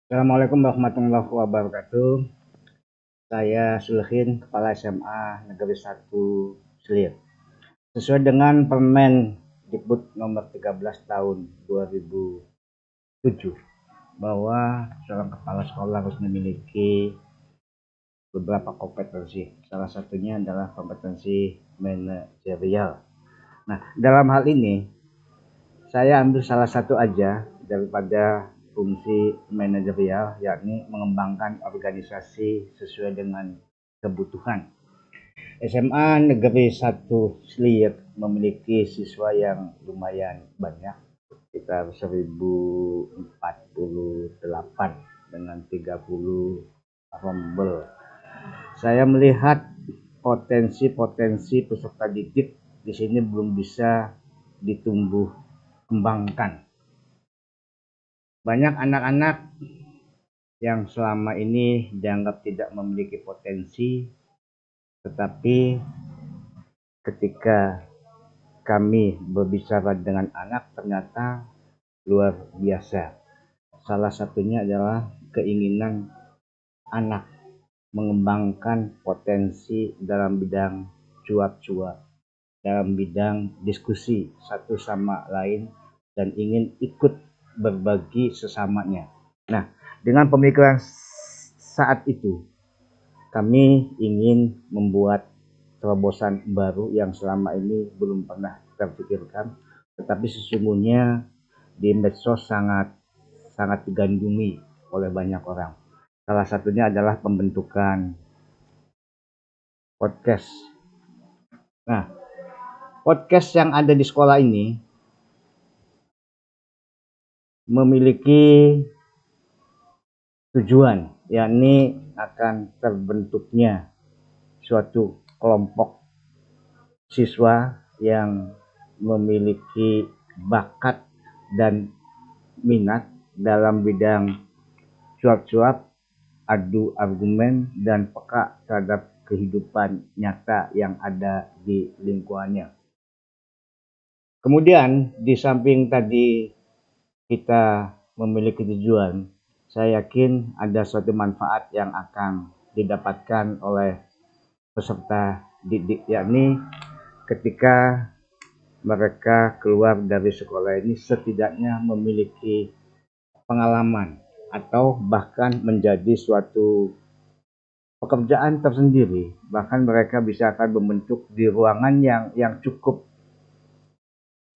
Assalamualaikum warahmatullahi wabarakatuh. Saya Sulhin, Kepala SMA Negeri 1 Selir. Sesuai dengan Permen Dikbud nomor 13 tahun 2007 bahwa seorang kepala sekolah harus memiliki beberapa kompetensi. Salah satunya adalah kompetensi manajerial. Nah, dalam hal ini saya ambil salah satu aja daripada fungsi manajerial, yakni mengembangkan organisasi sesuai dengan kebutuhan. SMA Negeri 1 Selir memiliki siswa yang lumayan banyak, sekitar 1048 dengan 30 rombel. Saya melihat potensi-potensi peserta didik di sini belum bisa ditumbuh kembangkan. Banyak anak-anak yang selama ini dianggap tidak memiliki potensi, tetapi ketika kami berbicara dengan anak ternyata luar biasa. Salah satunya adalah keinginan anak mengembangkan potensi dalam bidang cuap-cuap, dalam bidang diskusi satu sama lain, dan ingin ikut berbagi sesamanya. Nah, dengan pemikiran saat itu, kami ingin membuat terobosan baru yang selama ini belum pernah terpikirkan, tetapi sesungguhnya di medsos sangat digandrungi oleh banyak orang. Salah satunya adalah pembentukan podcast. Nah, podcast yang ada di sekolah ini memiliki tujuan, yakni akan terbentuknya suatu kelompok siswa yang memiliki bakat dan minat dalam bidang cuap-cuap, adu argumen, dan peka terhadap kehidupan nyata yang ada di lingkungannya. Kemudian di samping tadi kita memiliki tujuan, saya yakin ada suatu manfaat yang akan didapatkan oleh peserta didik, yakni ketika mereka keluar dari sekolah ini setidaknya memiliki pengalaman atau bahkan menjadi suatu pekerjaan tersendiri. Bahkan mereka bisa akan membentuk di ruangan yang cukup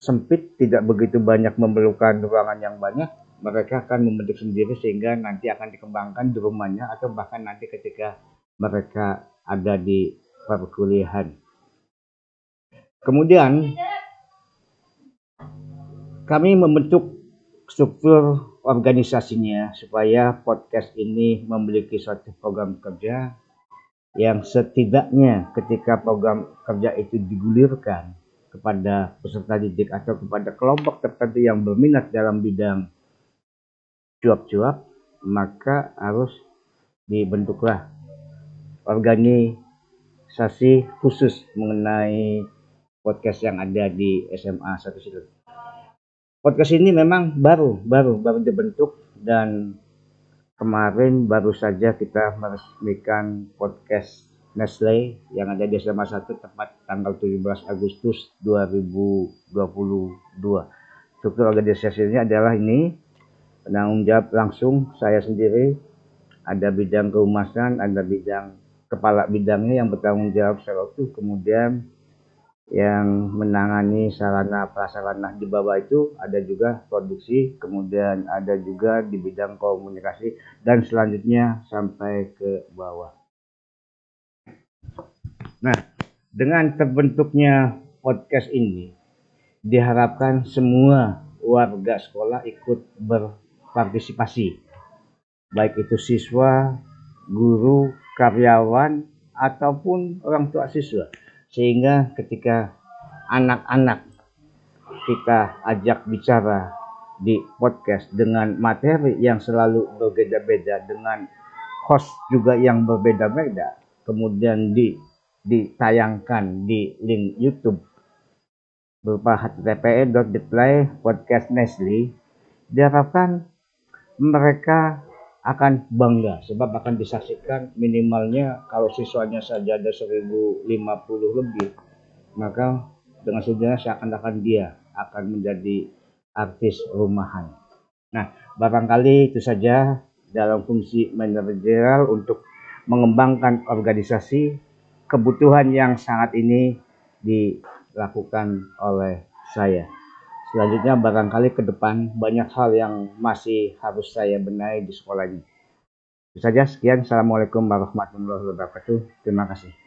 sempit, tidak begitu banyak memerlukan ruangan yang banyak. Mereka akan membentuk sendiri sehingga nanti akan dikembangkan di rumahnya atau bahkan nanti ketika mereka ada di perkuliahan. Kemudian kami membentuk struktur organisasinya supaya podcast ini memiliki suatu program kerja yang setidaknya ketika program kerja itu digulirkan kepada peserta didik atau kepada kelompok tertentu yang berminat dalam bidang cuap-cuap, maka harus dibentuklah organisasi khusus mengenai podcast yang ada di SMA 1 Selir. Podcast ini memang baru dibentuk, dan kemarin baru saja kita meresmikan podcast Nestle yang ada di SMA 1 tepat tanggal 17 Agustus 2022. Struktur organisasinya adalah ini, penanggung jawab langsung saya sendiri, ada bidang kehumasan, ada bidang kepala bidangnya yang bertanggung jawab secara utuh, kemudian yang menangani sarana prasarana di bawah itu ada juga produksi, kemudian ada juga di bidang komunikasi, dan selanjutnya sampai ke bawah. Nah, dengan terbentuknya podcast ini diharapkan semua warga sekolah ikut berpartisipasi, baik itu siswa, guru, karyawan, ataupun orang tua siswa, sehingga ketika anak-anak kita ajak bicara di podcast dengan materi yang selalu berbeda-beda, dengan host juga yang berbeda-beda, kemudian ditayangkan di link YouTube berupa https://podcast Nestle, diharapkan mereka akan bangga sebab akan disaksikan minimalnya kalau siswanya saja ada 1050 lebih, maka dengan sendirinya seakan-akan dia akan menjadi artis rumahan. Nah, barangkali itu saja dalam fungsi manajerial untuk mengembangkan organisasi. Kebutuhan yang sangat ini dilakukan oleh saya. Selanjutnya barangkali ke depan banyak hal yang masih harus saya benahi di sekolah ini. Itu saja, sekian. Assalamualaikum warahmatullahi wabarakatuh. Terima kasih.